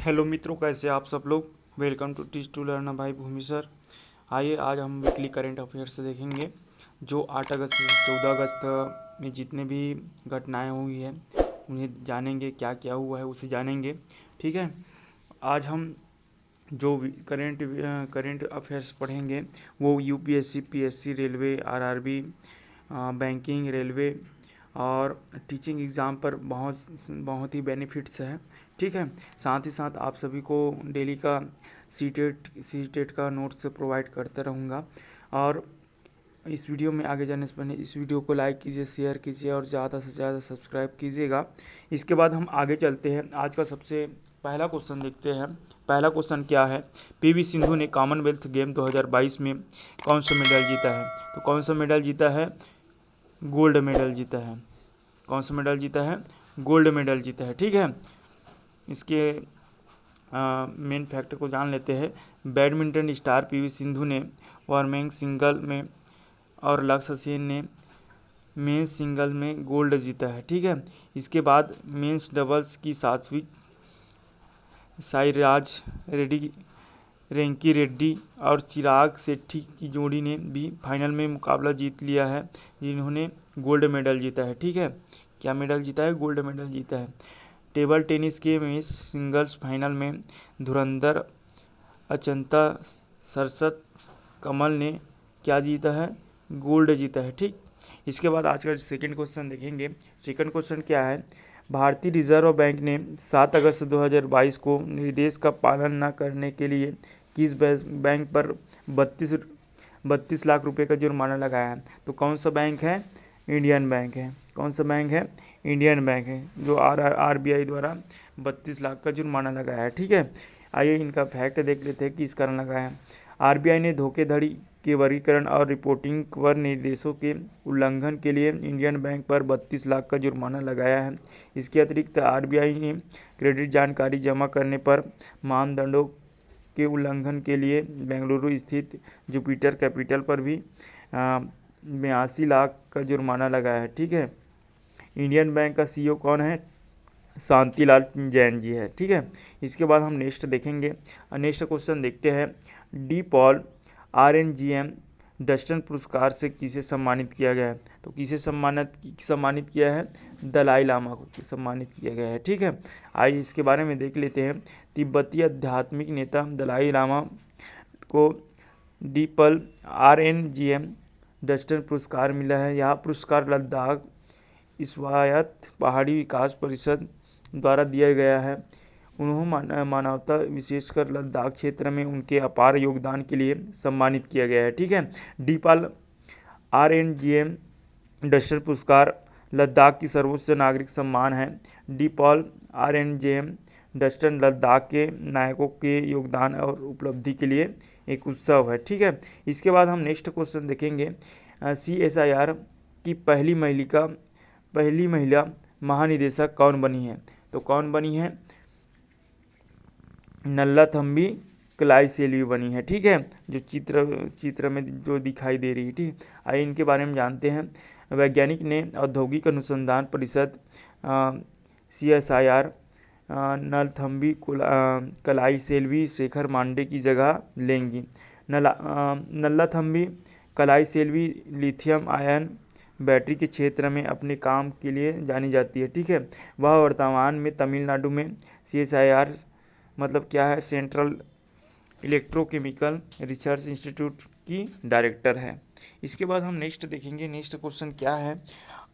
Hello मित्रों, कैसे आप सब लोग। Welcome to teach to learn भाई भूमि सर। आइए आज हम वीकली करेंट अफेयर्स से देखेंगे जो 8 अगस्त से 14 अगस्त में जितने भी घटनाएं हुई है उन्हें जानेंगे, क्या क्या हुआ है उसे जानेंगे। ठीक है, आज हम जो करेंट अफेयर्स पढ़ेंगे वो UPSC, PSC, railway, RRB, banking, railway और टीचिंग एग्ज़ाम पर बहुत बहुत ही बेनिफिट्स है। ठीक है, साथ ही साथ आप सभी को डेली का सी टेट का नोट्स प्रोवाइड करता रहूँगा। और इस वीडियो में आगे जाने से पहले इस वीडियो को लाइक कीजिए, शेयर कीजिए और ज़्यादा से ज़्यादा सब्सक्राइब कीजिएगा। इसके बाद हम आगे चलते हैं। आज का सबसे पहला क्वेश्चन देखते हैं। पहला क्वेश्चन क्या है, पीवी सिंधु ने कॉमनवेल्थ गेम 2022 में कौन सा मेडल जीता है। तो कौन सा मेडल जीता है, गोल्ड मेडल जीता है। कौन सा मेडल जीता है, गोल्ड मेडल जीता है। ठीक है, इसके मेन फैक्टर को जान लेते हैं। बैडमिंटन स्टार पीवी सिंधु ने वुमेन्स सिंगल में और लक्ष्य सेन ने मेंस सिंगल में गोल्ड जीता है। ठीक है, इसके बाद मेंस डबल्स की सात्विक साईराज रेड्डी, रेंकी रेड्डी और चिराग शेट्टी की जोड़ी ने भी फाइनल में मुकाबला जीत लिया है, जिन्होंने गोल्ड मेडल जीता है। ठीक है, क्या मेडल जीता है, गोल्ड मेडल जीता है। टेबल टेनिस के मेंस सिंगल्स फाइनल में धुरंधर अचंता सरसत कमल ने क्या जीता है, गोल्ड जीता है। ठीक, इसके बाद आज का सेकंड क्वेश्चन देखेंगे। सेकंड क्वेश्चन क्या है, भारतीय रिजर्व बैंक ने 7 अगस्त 2022 को निर्देश का पालन न करने के लिए किस बैंक पर 32 लाख रुपए का जुर्माना लगाया है। तो कौन सा बैंक है, इंडियन बैंक है। कौन सा बैंक है, इंडियन बैंक है, जो आरबीआई द्वारा 32 लाख का जुर्माना लगाया है। ठीक है, आइए इनका फैक्ट देख लेते हैं कि इस कारण लगाया है। आरबीआई ने धोखाधड़ी के वर्गीकरण और रिपोर्टिंग पर निर्देशों के उल्लंघन के लिए इंडियन बैंक पर 32 लाख का जुर्माना लगाया है। इसके अतिरिक्त आरबीआई ने क्रेडिट जानकारी जमा करने पर मानदंडों के उल्लंघन के लिए बेंगलुरु स्थित जुपिटर कैपिटल पर भी 82 लाख का जुर्माना लगाया है। ठीक है, इंडियन बैंक का सीईओ कौन है, शांतिलाल जैन जी है। ठीक है, इसके बाद हम नेक्स्ट देखेंगे। नेक्स्ट क्वेश्चन देखते हैं। डी पॉल RNGM डस्टन पुरस्कार से किसे सम्मानित किया गया है। तो किसे सम्मानित किया है, दलाई लामा को सम्मानित किया गया है। ठीक है, आइए इसके बारे में देख लेते हैं। तिब्बती आध्यात्मिक नेता दलाई लामा को डीपल RNGM डस्टन पुरस्कार मिला है। यह पुरस्कार लद्दाख स्वायत्त पहाड़ी विकास परिषद द्वारा दिया गया है। उन्होंने मानवता विशेषकर लद्दाख क्षेत्र में उनके अपार योगदान के लिए सम्मानित किया गया है। ठीक है, डीपाल RNGM डस्टन पुरस्कार लद्दाख की सर्वोच्च नागरिक सम्मान है। डीपाल RNGM डस्टन लद्दाख के नायकों के योगदान और उपलब्धि के लिए एक उत्सव है। ठीक है, इसके बाद हम नेक्स्ट क्वेश्चन देखेंगे। CSIR की पहली महिला महानिदेशक कौन बनी है। तो कौन बनी है, नल्लाथम्बी कलाईसेल्वी बनी है। ठीक है, जो चित्र में जो दिखाई दे रही है। ठीक, आइए इनके बारे में जानते हैं। वैज्ञानिक ने औद्योगिक अनुसंधान परिषद CSIR नलथम्बी कलाईसेल्वी शेखर मांडे की जगह लेंगी। नल्लाथम्बी कलाईसेल्वी लिथियम आयन बैटरी के क्षेत्र में अपने काम के लिए जानी जाती है। ठीक है, वह वर्तमान में तमिलनाडु में CSIR मतलब क्या है, सेंट्रल इलेक्ट्रोकेमिकल रिसर्च इंस्टीट्यूट की डायरेक्टर है। इसके बाद हम नेक्स्ट देखेंगे। नेक्स्ट क्वेश्चन क्या है,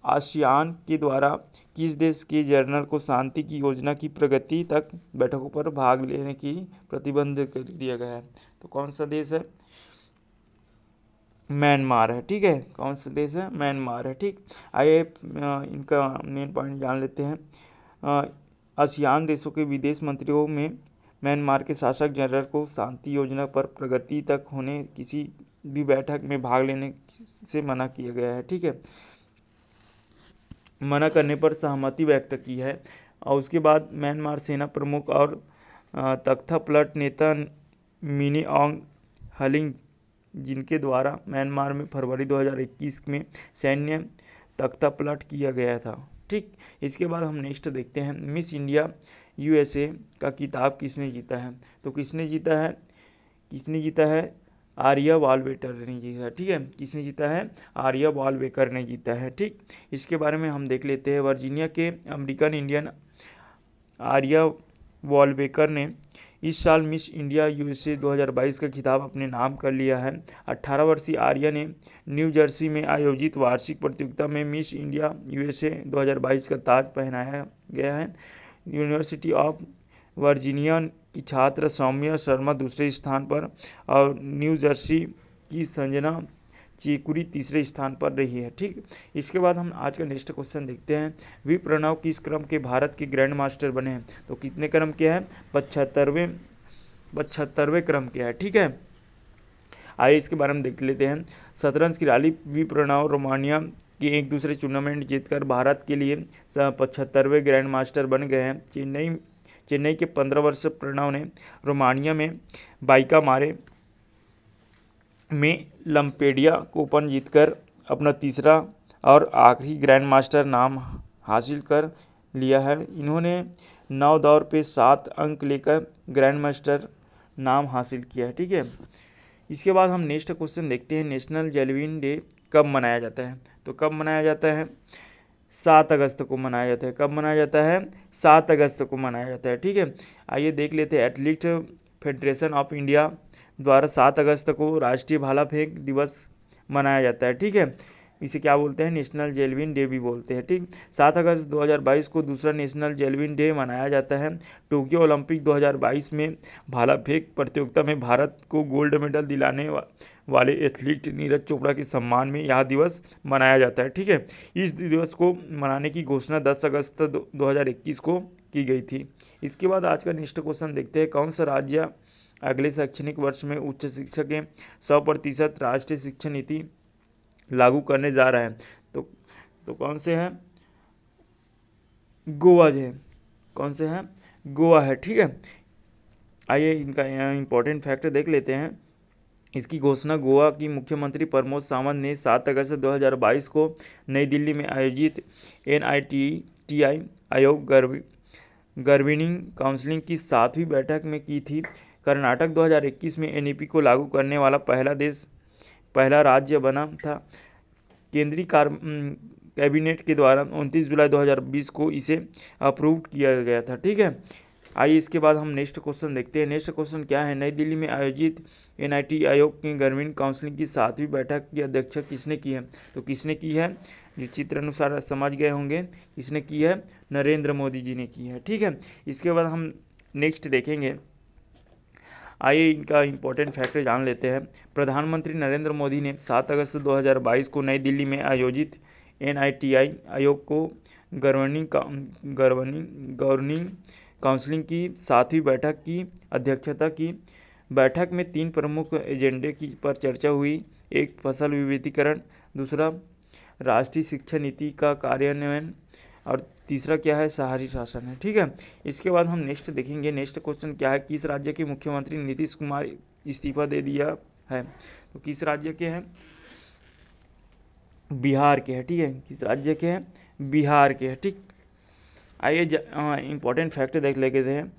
आसियान के द्वारा किस देश के जनरल को शांति की योजना की प्रगति तक बैठकों पर भाग लेने की प्रतिबंध कर दिया गया है। तो कौन सा देश है, म्यांमार है। ठीक है, कौन सा देश है, म्यांमार है। ठीक, आइए इनका मेन पॉइंट जान लेते हैं। आसियान देशों के विदेश मंत्रियों में म्यांमार के शासक जनरल को शांति योजना पर प्रगति तक होने किसी भी बैठक में भाग लेने से मना किया गया है। ठीक है, मना करने पर सहमति व्यक्त की है। और उसके बाद म्यांमार सेना प्रमुख और तख्तापलट नेता मिनी ऑन्ग हलिंग, जिनके द्वारा म्यांमार में फरवरी 2021 में सैन्य तख्तापलट किया गया था। ठीक, इसके बाद हम नेक्स्ट देखते हैं। मिस इंडिया यूएसए का खिताब किसने जीता है? तो किसने जीता है आर्या वालवेकर ने जीता है, ठीक है। किसने जीता है? आर्या वालवेकर ने जीता है, ठीक। इसके बारे में हम देख लेते हैं। वर्जीनिया के अमेरिकन इंडियन आर्या वालवेकर ने इस साल मिस इंडिया यूएसए 2022 का खिताब अपने नाम कर लिया है। 18 वर्षीय आर्या ने न्यू जर्सी में आयोजित वार्षिक प्रतियोगिता में मिस इंडिया यूएसए 2022 का ताज पहनाया गया है। यूनिवर्सिटी ऑफ वर्जीनिया की छात्र सौम्या शर्मा दूसरे स्थान पर और न्यू जर्सी की संजना चेकुरी तीसरे स्थान पर रही है, ठीक। इसके बाद हम आज का नेक्स्ट क्वेश्चन देखते हैं। वी प्रणव किस क्रम के भारत के ग्रैंड मास्टर बने हैं? तो कितने क्रम के है? 75वें क्रम के है, ठीक है। आइए इसके बारे में देख लेते हैं। शतरंज की रानी वी प्रणव रोमानिया के एक दूसरे टूर्नामेंट जीतकर भारत के लिए 75वें ग्रैंड मास्टर बन गए हैं। चेन्नई के 15 वर्षीय प्रणव ने रोमानिया में बाइका मारे में लंपेडिया ओपन जीतकर अपना तीसरा और आखिरी ग्रैंड मास्टर नाम हासिल कर लिया है। इन्होंने 9 दौर पे 7 अंक लेकर ग्रैंड मास्टर नाम हासिल किया है, ठीक है। इसके बाद हम नेक्स्ट क्वेश्चन देखते हैं। नेशनल जेवलिन डे कब मनाया जाता है? तो कब मनाया जाता है? 7 अगस्त को मनाया जाता है। कब मनाया जाता है? 7 अगस्त को मनाया जाता है, ठीक है। आइए देख लेते हैं। एथलीट फेडरेशन ऑफ इंडिया द्वारा 7 अगस्त को राष्ट्रीय भाला फेंक दिवस मनाया जाता है, ठीक है। इसे क्या बोलते हैं? नेशनल जेवलिन डे भी बोलते हैं, ठीक। 7 अगस्त 2022 को दूसरा नेशनल जेवलिन डे मनाया जाता है। टोक्यो ओलंपिक 2022 में भाला फेंक प्रतियोगिता में भारत को गोल्ड मेडल दिलाने वाले एथलीट नीरज चोपड़ा के सम्मान में यह दिवस मनाया जाता है, ठीक है। इस दिवस को मनाने की घोषणा 10 अगस्त 2021 को की गई थी। इसके बाद आज का नेक्स्ट क्वेश्चन देखते हैं। कौन सा राज्य अगले शैक्षणिक वर्ष में उच्च शिक्षा के 100% राष्ट्रीय शिक्षा नीति लागू करने जा रहा है? तो कौन से हैं? गोवा जो है। कौन से हैं? गोवा है, ठीक है। आइए इनका इंपॉर्टेंट फैक्ट देख लेते हैं। इसकी घोषणा गोवा की मुख्यमंत्री प्रमोद सावंत ने 7 अगस्त 2022 को नई दिल्ली में आयोजित NITI आयोग गवर्निंग काउंसिल की 7वीं बैठक में की थी। कर्नाटक 2021 में NEP को लागू करने वाला पहला राज्य बना था। केंद्रीय कैबिनेट के द्वारा 29 जुलाई 2020 को इसे अप्रूव किया गया था, ठीक है। आइए इसके बाद हम नेक्स्ट क्वेश्चन देखते हैं। नेक्स्ट क्वेश्चन क्या है? नई दिल्ली में आयोजित NITI आयोग की गवर्निंग काउंसिल की 7वीं बैठक की अध्यक्षता किसने की है? तो किसने की है? जो चित्र अनुसार समझ गए होंगे किसने की है? नरेंद्र मोदी जी ने की है, ठीक है। इसके बाद हम नेक्स्ट देखेंगे। आइए इनका इंपॉर्टेंट फैक्ट जान लेते हैं। प्रधानमंत्री नरेंद्र मोदी ने 7 अगस्त 2022 को नई दिल्ली में आयोजित NITI आयोग को गवर्निंग काउंसिल की 7वीं बैठक की अध्यक्षता की। बैठक में 3 प्रमुख एजेंडे पर चर्चा हुई। एक, फसल विविधीकरण, दूसरा राष्ट्रीय शिक्षा नीति का कार्यान्वयन और तीसरा क्या है? शहरी शासन है, ठीक है। इसके बाद हम नेक्स्ट देखेंगे। नेक्स्ट क्वेश्चन क्या है? किस राज्य के मुख्यमंत्री नीतीश कुमार इस्तीफा दे दिया है? तो किस राज्य के हैं? बिहार के हैं, ठीक है। किस राज्य के हैं? बिहार के हैं, ठीक। आइए इंपॉर्टेंट फैक्ट देख लेते हैं।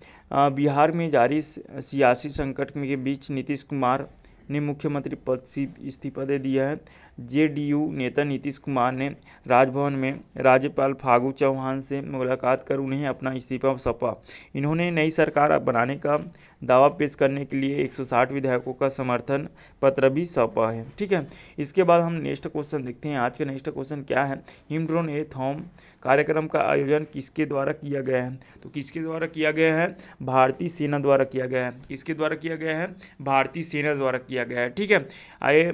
बिहार में जारी सियासी संकट के बीच नीतीश कुमार ने मुख्यमंत्री पद से इस्तीफा दे दिया है। JDU नेता नीतीश कुमार ने राजभवन में राज्यपाल फागू चौहान से मुलाकात कर उन्हें अपना इस्तीफा सौंपा। इन्होंने नई सरकार बनाने का दावा पेश करने के लिए 160 विधायकों का समर्थन पत्र भी सौंपा है, ठीक है। इसके बाद हम नेक्स्ट क्वेश्चन देखते हैं। आज का नेक्स्ट क्वेश्चन क्या है? हिमड्रोन एथॉन कार्यक्रम का आयोजन किसके द्वारा किया गया है? तो किसके द्वारा किया गया है? भारतीय सेना द्वारा किया गया है। किसके द्वारा किया गया है? भारतीय सेना द्वारा किया गया है, ठीक है। आइए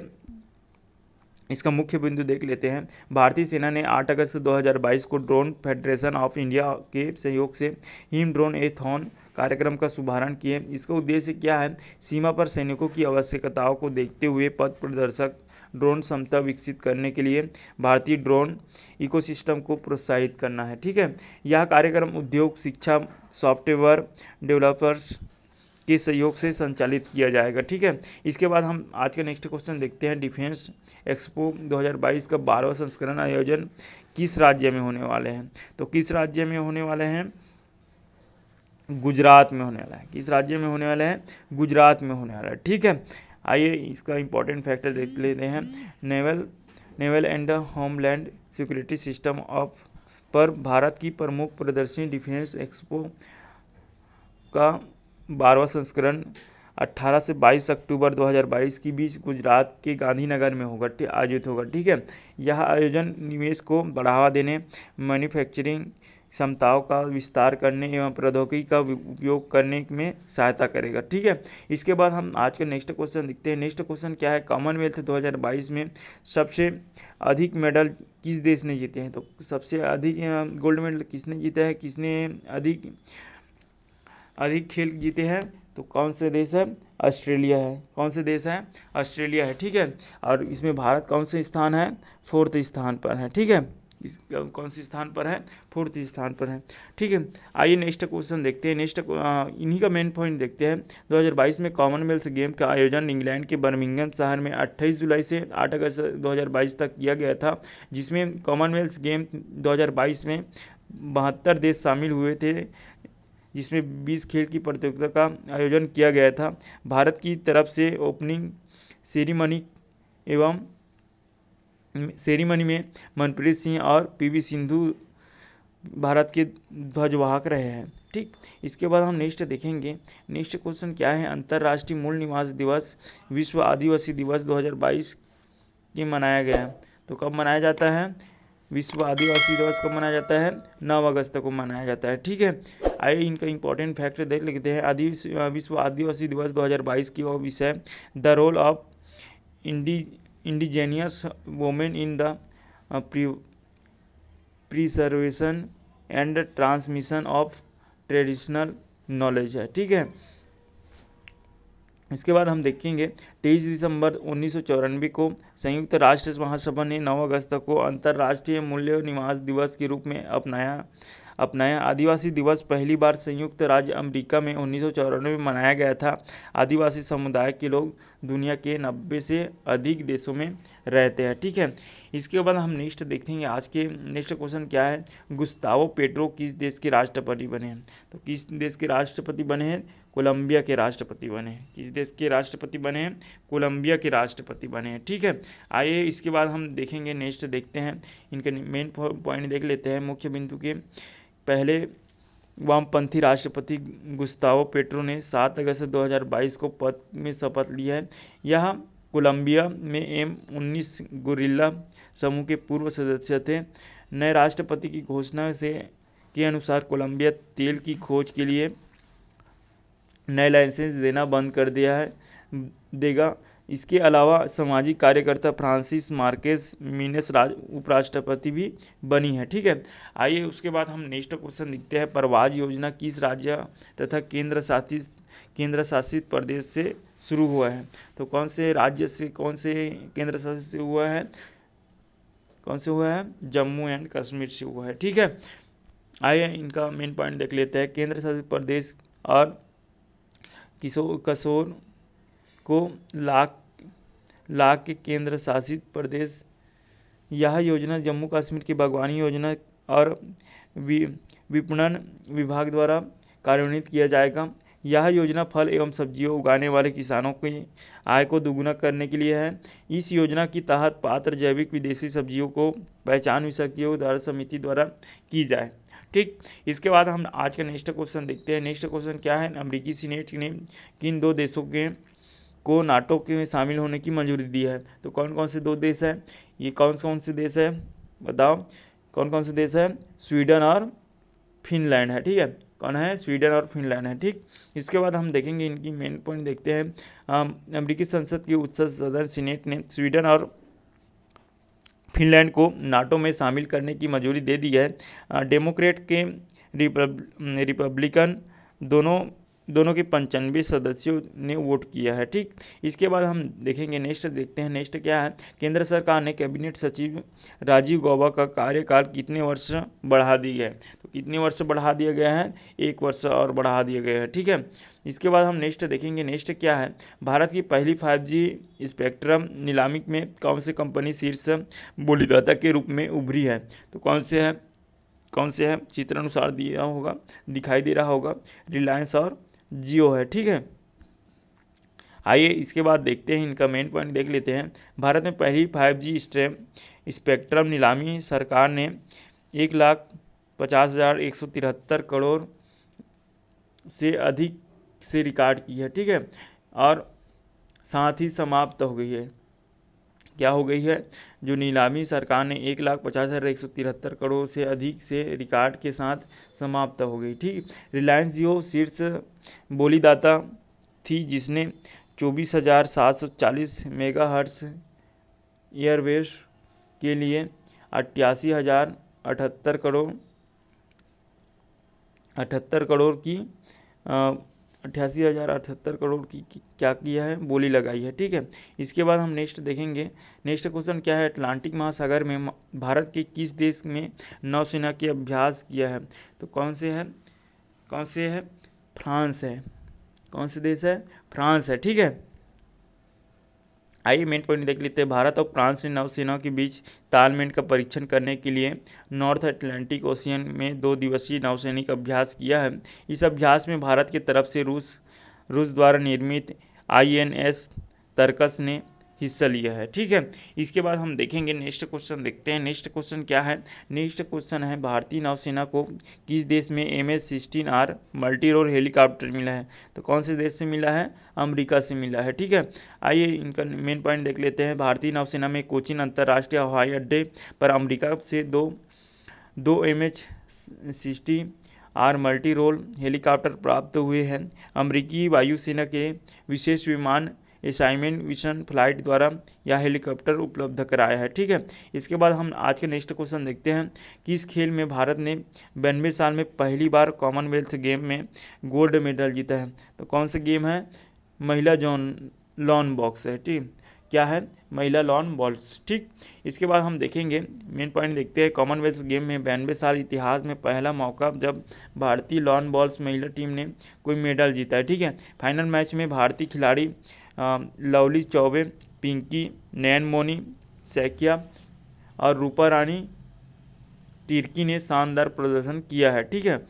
इसका मुख्य बिंदु देख लेते हैं। भारतीय सेना ने 8 अगस्त 2022 को ड्रोन फेडरेशन ऑफ इंडिया के सहयोग से हिम ड्रोन एथॉन कार्यक्रम का शुभारंभ किए। इसका उद्देश्य क्या है? सीमा पर सैनिकों की आवश्यकताओं को देखते हुए पथ प्रदर्शक ड्रोन क्षमता विकसित करने के लिए भारतीय ड्रोन इकोसिस्टम को प्रोत्साहित करना है, ठीक है। यह कार्यक्रम उद्योग, शिक्षा, सॉफ्टवेयर डेवलपर्स के सहयोग से संचालित किया जाएगा, ठीक है। इसके बाद हम आज का नेक्स्ट क्वेश्चन देखते हैं। डिफेंस एक्सपो 2022 का 12वां संस्करण आयोजन किस राज्य में होने वाले हैं? तो किस राज्य में होने वाले हैं? गुजरात में होने वाला है। किस राज्य में होने वाला है? गुजरात में होने वाला है। ठीक है, आइए इसका इंपॉर्टेंट फैक्टर देख लेते हैं। Naval and homeland security system of पर भारत की प्रमुख प्रदर्शनी डिफेंस एक्सपो का 12वां संस्करण 18 से 22 अक्टूबर 2022 के बीच गुजरात के गांधीनगर में होगा, आयोजित होगा। ठीक है, यह आयोजन निवेश को बढ़ावा देने, मैन्युफैक्चरिंग क्षमताओं का विस्तार करने एवं प्रौद्योगिकी का उपयोग करने में सहायता करेगा। ठीक है, इसके बाद हम आज का नेक्स्ट क्वेश्चन देखते हैं। नेक्स्ट क्वेश्चन क्या है? कॉमनवेल्थ 2022 में सबसे अधिक मेडल किस देश ने जीते हैं? तो सबसे अधिक गोल्ड मेडल किसने जीता है? किसने अधिक खेल जीते हैं? तो कौन से देश है? ऑस्ट्रेलिया है। कौन से देश है? ऑस्ट्रेलिया है। ठीक है, और इसमें भारत कौन से स्थान है? 4th स्थान पर है। ठीक है, इस कौन से स्थान पर है? 4th स्थान पर है। ठीक है, आइए नेक्स्ट क्वेश्चन देखते हैं। नेक्स्ट इन्हीं का मेन पॉइंट देखते हैं। 2022 में कॉमनवेल्थ गेम का आयोजन इंग्लैंड के बर्मिंघम शहर में 28 जुलाई से 8 अगस्त 2022 तक किया गया था, जिसमें कॉमनवेल्थ गेम 2022 में 72 देश शामिल हुए थे, जिसमें 20 खेल की प्रतियोगिता का आयोजन किया गया था। भारत की तरफ से ओपनिंग सेरेमनी में मनप्रीत सिंह और पीवी सिंधु भारत के ध्वजवाहक रहे हैं। ठीक, इसके बाद हम नेक्स्ट देखेंगे। नेक्स्ट क्वेश्चन क्या है? अंतर्राष्ट्रीय मूल निवास दिवस विश्व आदिवासी दिवस 2022 के मनाया गया। तो कब मनाया जाता है? विश्व आदिवासी दिवस कब मनाया जाता है? 9 अगस्त को मनाया जाता है। ठीक है, आइए इनका इंपॉर्टेंट फैक्टर देख लेते हैं। विश्व आदिवासी दिवस 2022 की वो विषय the role of indigenous women in the preservation and transmission of traditional knowledge है। ठीक है, इसके बाद हम देखेंगे 23 दिसंबर 1994 को संयुक्त राष्ट्र महासभा ने 9 अगस्त को अंतर्राष्ट्रीय मूल्य निवास दिवस के रूप में अपनाया। आदिवासी दिवस पहली बार संयुक्त राज्य अमेरिका में 1994 में मनाया गया था। आदिवासी समुदाय के लोग दुनिया के 90 से अधिक देशों में रहते हैं। ठीक है, इसके बाद हम नेक्स्ट देखेंगे। आज के नेक्स्ट क्वेश्चन क्या है? गुस्तावो पेट्रो किस देश के राष्ट्रपति बने हैं? तो किस देश के राष्ट्रपति बने हैं? कोलंबिया के राष्ट्रपति बने हैं। किस देश के राष्ट्रपति बने हैं? कोलंबिया के राष्ट्रपति बने हैं। ठीक है, आइए इसके बाद हम देखेंगे। नेक्स्ट देखते हैं, इनके मेन पॉइंट देख लेते हैं। मुख्य बिंदु के पहले वामपंथी राष्ट्रपति गुस्तावो पेट्रो ने 7 अगस्त 2022 को पद में शपथ ली है। यह कोलंबिया में M19 गुरिल्ला समूह के पूर्व सदस्य थे। नए राष्ट्रपति की घोषणा के अनुसार कोलंबिया तेल की खोज के लिए नए लाइसेंस देना बंद कर देगा। इसके अलावा सामाजिक कार्यकर्ता फ्रांसिस मार्केस मिनेस उपराष्ट्रपति भी बनी है। ठीक है, आइए उसके बाद हम नेक्स्ट क्वेश्चन देखते हैं। प्रवाज योजना किस राज्य तथा केंद्र शासित प्रदेश से शुरू हुआ है? तो कौन से राज्य से, कौन से केंद्र शासित से हुआ है? कौन से हुआ है? जम्मू एंड कश्मीर से हुआ है। ठीक है, आइए इनका मेन पॉइंट देख लेते हैं। केंद्र शासित प्रदेश और कसोर को लाख के केंद्र शासित प्रदेश। यह योजना जम्मू कश्मीर की बागवानी योजना और विपणन विभाग द्वारा कार्यान्वित किया जाएगा। यह योजना फल एवं सब्जियों उगाने वाले किसानों की आय को दोगुना करने के लिए है। इस योजना के तहत पात्र जैविक विदेशी सब्जियों को पहचान विशेषज्ञों द्वारा समिति द्वारा की जाए। ठीक, इसके बाद हम आज का नेक्स्ट क्वेश्चन देखते हैं। नेक्स्ट क्वेश्चन क्या है? अमेरिकी सीनेट ने किन 2 देशों को नाटो के में शामिल होने की मंजूरी दी है? तो कौन कौन से 2 देश है? ये कौन से देश है? बताओ कौन कौन से देश है? स्वीडन और फिनलैंड है। ठीक है, कौन है? स्वीडन और फिनलैंड है। ठीक, इसके बाद हम देखेंगे, इनकी मेन पॉइंट देखते हैं। अमेरिकी संसद की उच्च सदन सीनेट ने स्वीडन और फिनलैंड को नाटो में शामिल करने की मंजूरी दे दी है। डेमोक्रेट के रिपब्लिकन दोनों के 95 सदस्यों ने वोट किया है। ठीक, इसके बाद हम देखेंगे। नेक्स्ट देखते हैं। नेक्स्ट क्या है? केंद्र सरकार ने कैबिनेट सचिव राजीव गौबा का कार्यकाल कितने वर्ष बढ़ा दी है? तो कितने वर्ष बढ़ा दिया गया है? 1 वर्ष और बढ़ा दिया गया है। ठीक है, इसके बाद हम नेक्स्ट देखेंगे। नेक्स्ट क्या है? भारत की पहली 5G स्पेक्ट्रम नीलामी में कौन सी कंपनी शीर्ष बोलीदाता के रूप में उभरी है? तो कौन कौन से है, चित्र अनुसार दिया होगा, दिखाई दे रहा होगा, रिलायंस और जियो है। ठीक है, आइए इसके बाद देखते हैं, इनका मेन पॉइंट देख लेते हैं। भारत में पहली 5G स्पेक्ट्रम नीलामी सरकार ने 1,50,173 करोड़ से अधिक से रिकॉर्ड की है। ठीक है, और साथ ही समाप्त हो गई है। क्या हो गई है, जो नीलामी सरकार ने 1,50,173 करोड़ से अधिक से रिकॉर्ड के साथ समाप्त हो गई। ठीक, रिलायंस जियो शीर्ष बोलीदाता थी, जिसने 24,740 मेगाहर्ट्ज एयरवेव के लिए 88,078 करोड़ 88,078 करोड़ की क्या किया है, बोली लगाई है। ठीक है, इसके बाद हम नेक्स्ट देखेंगे। नेक्स्ट क्वेश्चन क्या है, अटलांटिक महासागर में भारत के किस देश में नौसेना के अभ्यास किया है? तो कौन से है, फ्रांस है। कौन से देश है, फ्रांस है। ठीक है, आइए मेन पॉइंट देख लेते हैं। भारत और फ्रांस ने नौसेना के बीच तालमेल का परीक्षण करने के लिए नॉर्थ अटलांटिक ओशियन में 2 दिवसीय नौसैनिक अभ्यास किया है। इस अभ्यास में भारत की तरफ से रूस द्वारा निर्मित INS तरकस ने हिस्सा लिया है। ठीक है, इसके बाद हम देखेंगे नेक्स्ट क्वेश्चन, देखते हैं नेक्स्ट क्वेश्चन क्या है। नेक्स्ट क्वेश्चन है, भारतीय नौसेना को किस देश में MS-16R मल्टी रोल हेलीकॉप्टर मिला है? तो कौन से देश से मिला है, अमेरिका से मिला है। ठीक है, आइए इनका मेन पॉइंट देख लेते हैं। भारतीय नौसेना में कोचीन अंतर्राष्ट्रीय हवाई अड्डे पर अमेरिका से दो MH-60R मल्टी रोल हेलीकॉप्टर प्राप्त हुए हैं। अमेरिकी वायुसेना के विशेष विमान असाइनमेंट मिशन फ्लाइट द्वारा यह हेलीकॉप्टर उपलब्ध कराया है। ठीक है, इसके बाद हम आज के नेक्स्ट क्वेश्चन देखते हैं। किस खेल में भारत ने 92 साल में पहली बार कॉमनवेल्थ गेम में गोल्ड मेडल जीता है? तो कौन सा गेम है, महिला लॉन बॉक्स है। ठीक, क्या है, महिला लॉन बॉल्स। ठीक, इसके बाद हम देखेंगे, मेन पॉइंट देखते हैं। कॉमनवेल्थ गेम में 92 साल इतिहास में पहला मौका जब भारतीय लॉन बॉल्स महिला टीम ने कोई मेडल जीता है। ठीक है, फाइनल मैच में भारतीय खिलाड़ी लवली चौबे, पिंकी नैनमोनी सैकिया और रूपा रानी तिर्की ने शानदार प्रदर्शन किया है। ठीक है,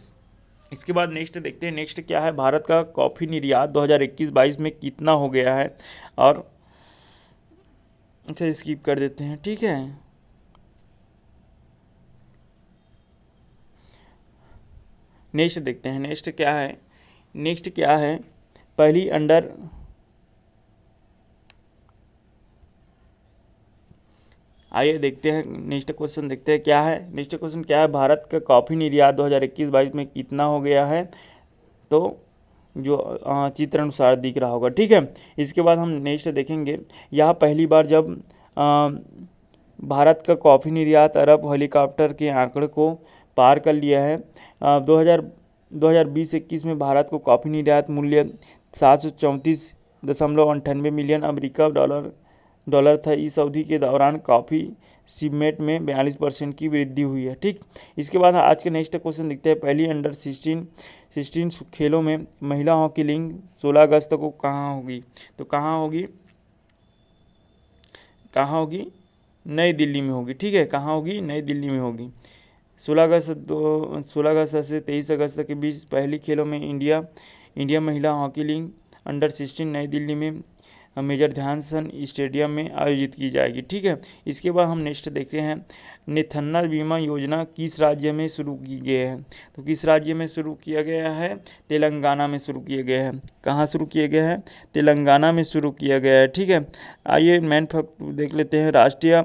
इसके बाद नेक्स्ट देखते हैं। नेक्स्ट क्या है, भारत का कॉफ़ी निर्यात 2021-22 में कितना हो गया है? और अच्छा स्किप कर देते हैं। ठीक है, नेक्स्ट देखते हैं। नेक्स्ट क्या है, पहली अंडर आइए देखते हैं नेक्स्ट क्वेश्चन, देखते हैं क्या है। नेक्स्ट क्वेश्चन क्या है, भारत का कॉफ़ी निर्यात 2021-22 में कितना हो गया है? तो जो चित्र अनुसार दिख रहा होगा। ठीक है, इसके बाद हम नेक्स्ट देखेंगे। यह पहली बार जब भारत का कॉफ़ी निर्यात अरब हेलीकॉप्टर के आंकड़े को पार कर लिया है। 2020-21 में भारत को कॉफ़ी निर्यात मूल्य 734.98 मिलियन अमेरिका डॉलर था। इस अवधि के दौरान कॉफ़ी शिपमेंट में 42% की वृद्धि हुई है। ठीक, इसके बाद आज के नेक्स्ट क्वेश्चन देखते हैं। पहली अंडर 16 खेलों में महिला हॉकी लीग 16 अगस्त को कहाँ होगी? तो कहाँ होगी, नई दिल्ली में होगी। ठीक है, कहाँ होगी, नई दिल्ली में होगी। 16 अगस्त से 23 अगस्त के बीच पहली खेलों में इंडिया महिला हॉकी लीग अंडर 16 नई दिल्ली में मेजर ध्यानचंद स्टेडियम में आयोजित की जाएगी। ठीक है, इसके बाद हम नेक्स्ट देखते हैं। नेथन्ना बीमा योजना किस राज्य में शुरू की गई है? तो किस राज्य में शुरू किया गया है? तेलंगाना में शुरू किया गया है। कहाँ शुरू किया गया है? तेलंगाना में शुरू किया गया है। ठीक है, आइए मेन फैक्ट देख लेते हैं। राष्ट्रीय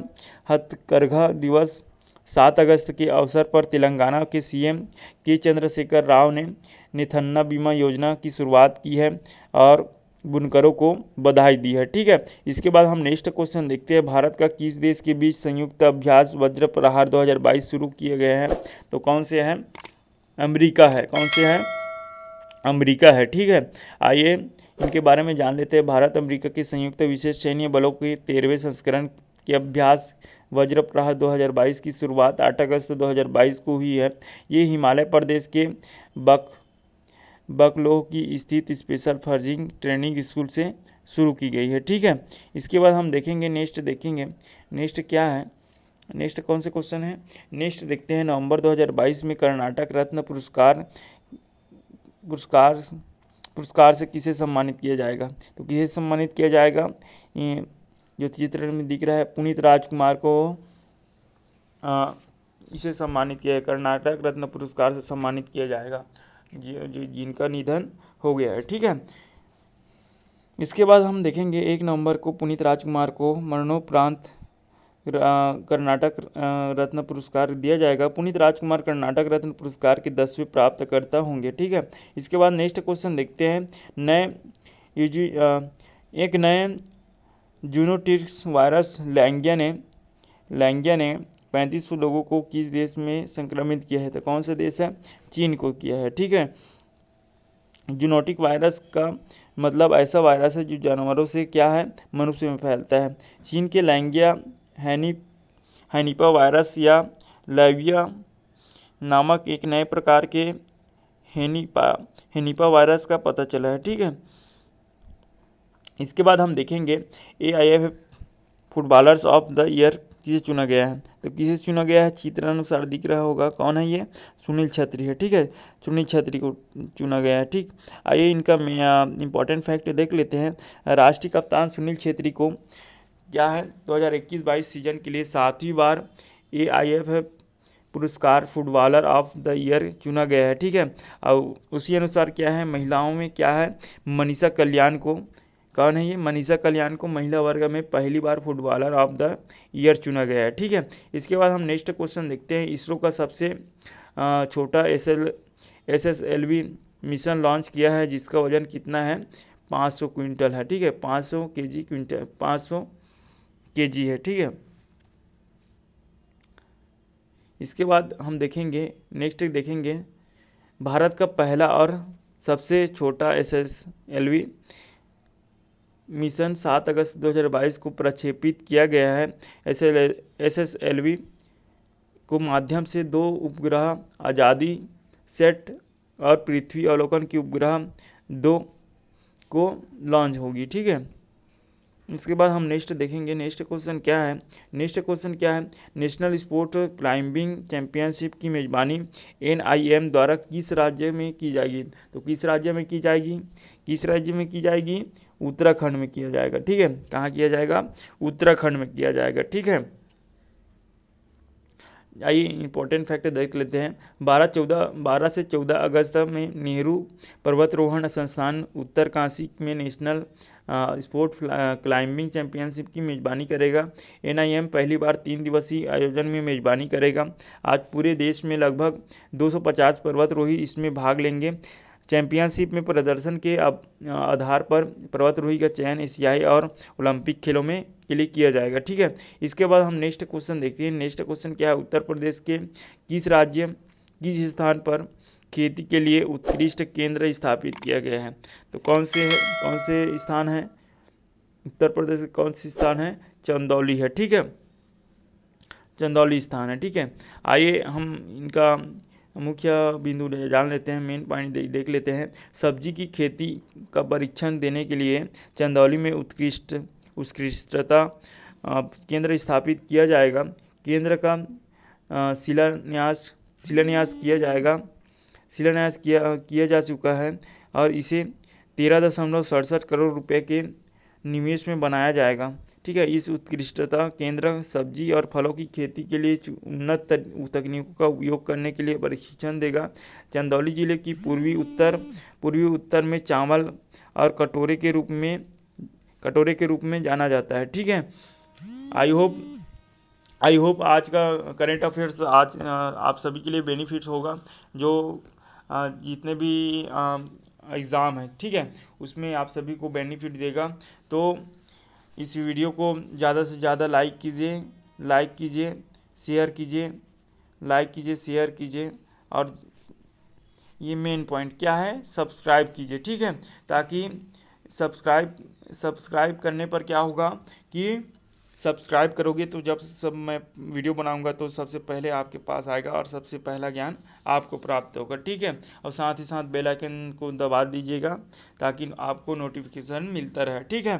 हथकरघा दिवस 7 अगस्त के अवसर पर तेलंगाना के CM के चंद्रशेखर राव ने नेथन्ना बीमा योजना की शुरुआत की है और बुनकरों को बधाई दी है। ठीक है, इसके बाद हम नेक्स्ट क्वेश्चन देखते हैं। भारत का किस देश के बीच संयुक्त अभ्यास वज्र प्रहार 2022 शुरू किए गए हैं? तो कौन से हैं? अमेरिका है। कौन से हैं? अमेरिका है। ठीक है, आइए इनके बारे में जान लेते हैं। भारत अमेरिका के संयुक्त विशेष सैन्य बलों के 13वें संस्करण के अभ्यास वज्र प्रहार 2022 की शुरुआत 8 अगस्त 2022 को हुई है। ये हिमाचल प्रदेश के बकलोह की स्थित स्पेशल फर्जिंग ट्रेनिंग स्कूल से शुरू की गई है। ठीक है, इसके बाद हम देखेंगे। नेक्स्ट क्या है, नेक्स्ट कौन से क्वेश्चन है, नेक्स्ट देखते हैं। नवंबर 2022 में कर्नाटक रत्न पुरस्कार से किसे सम्मानित किया जाएगा? तो किसे सम्मानित किया जाएगा, ये जो चित्र में दिख रहा है, पुनीत राजकुमार को इसे सम्मानित किया है, कर्नाटक रत्न पुरस्कार से सम्मानित किया जाएगा, जिनका निधन हो गया है। ठीक है, इसके बाद हम देखेंगे 1 नवंबर को पुनीत राजकुमार को मरणोपरांत कर्नाटक रत्न पुरस्कार दिया जाएगा। पुनीत राजकुमार कर्नाटक रत्न पुरस्कार के 10वें प्राप्तकर्ता होंगे। ठीक है, इसके बाद नेक्स्ट क्वेश्चन देखते हैं। एक नए जूनोटिक्स वायरस लैंगिया ने 3500 लोगों को किस देश में संक्रमित किया है? तो कौन सा देश है? चीन को किया है। ठीक है, जूनोटिक वायरस का मतलब ऐसा वायरस है जो जानवरों से क्या है, मनुष्य में फैलता है। चीन के लैंगिया हैनिपा वायरस या लाइविया नामक एक नए प्रकार के हैनिपा वायरस का पता चला है। ठीक है, इसके बाद हम देखेंगे AIF footballers of the year किसे चुना गया है? तो किसे चुना गया है, चित्र अनुसार दिख रहा होगा, कौन है ये? सुनील छेत्री है। ठीक है, सुनील छेत्री को चुना गया है। ठीक, आइए इनका इंपॉर्टेंट फैक्ट देख लेते हैं। राष्ट्रीय कप्तान सुनील छेत्री को क्या है, 2021-22 सीजन के लिए 7वीं बार AIF पुरस्कार फुटबॉलर ऑफ द ईयर चुना गया है। ठीक है, और उसी अनुसार क्या है, महिलाओं में क्या है, मनीषा कल्याण को, कौन है ये? मनीषा कल्याण को महिला वर्ग में पहली बार फुटबॉलर ऑफ द ईयर चुना गया है। ठीक है, इसके बाद हम नेक्स्ट क्वेश्चन देखते हैं। इसरो का सबसे छोटा SSLV मिशन लॉन्च किया है, जिसका वजन कितना है? 500 क्विंटल है। ठीक है, 500 kg है। ठीक है, इसके बाद हम देखेंगे, नेक्स्ट देखेंगे, भारत का पहला और सबसे छोटा SSLV मिशन 7 अगस्त 2022 को प्रक्षेपित किया गया है। SSLV को माध्यम से 2 उपग्रह आज़ादी सेट और पृथ्वी अवलोकन की उपग्रह 2 को लॉन्च होगी। ठीक है, इसके बाद हम नेक्स्ट देखेंगे। नेक्स्ट क्वेश्चन क्या है, नेशनल स्पोर्ट क्लाइंबिंग चैंपियनशिप की मेजबानी NIM द्वारा किस राज्य में की जाएगी? तो किस राज्य में की जाएगी? उत्तराखंड में किया जाएगा। ठीक है, कहाँ किया जाएगा? उत्तराखंड में किया जाएगा। ठीक है, आइए इंपॉर्टेंट फैक्ट देख लेते हैं। 12 से 14 अगस्त में नेहरू पर्वतारोहण संस्थान उत्तरकाशी में नेशनल स्पोर्ट क्लाइंबिंग चैंपियनशिप की मेजबानी करेगा। NIM पहली बार 3 दिवसीय आयोजन में मेजबानी करेगा। आज पूरे देश में लगभग 250 पर्वतारोही इसमें भाग लेंगे। चैंपियनशिप में प्रदर्शन के आधार पर पर्वतारोही का चयन एशियाई और ओलंपिक खेलों में के लिए किया जाएगा। ठीक है, इसके बाद हम नेक्स्ट क्वेश्चन देखते हैं। नेक्स्ट क्वेश्चन क्या है, उत्तर प्रदेश के किस स्थान पर खेती के लिए उत्कृष्ट केंद्र स्थापित किया गया है? तो कौन से स्थान है? उत्तर प्रदेश का कौन सी स्थान है? चंदौली है। ठीक है, चंदौली स्थान है। ठीक है, आइए हम इनका मुख्य बिंदु जान लेते हैं, मेन पॉइंट देख लेते हैं। सब्जी की खेती का परीक्षण देने के लिए चंदौली में उत्कृष्टता केंद्र स्थापित किया जाएगा। केंद्र का शिलान्यास किया जा चुका है और इसे 13.67 करोड़ रुपए के निवेश में बनाया जाएगा। ठीक है, इस उत्कृष्टता केंद्र सब्जी और फलों की खेती के लिए उन्नत तकनीकों का उपयोग करने के लिए प्रशिक्षण देगा। चंदौली जिले की पूर्वी उत्तर में चावल और कटोरे के रूप में जाना जाता है। ठीक है, आई होप आज का करेंट अफेयर्स आज आप सभी के लिए बेनिफिट्स होगा। जो जितने भी एग्ज़ाम है, ठीक है, उसमें आप सभी को बेनिफिट देगा। तो इस वीडियो को ज़्यादा से ज़्यादा लाइक कीजिए, शेयर कीजिए और ये मेन पॉइंट क्या है, सब्सक्राइब कीजिए। ठीक है, ताकि सब्सक्राइब करने पर क्या होगा कि सब्सक्राइब करोगे तो जब सब मैं वीडियो बनाऊंगा तो सबसे पहले आपके पास आएगा और सबसे पहला ज्ञान आपको प्राप्त होगा। ठीक है, और साथ ही साथ बेल आइकन को दबा दीजिएगा ताकि आपको नोटिफिकेशन मिलता रहे। ठीक है,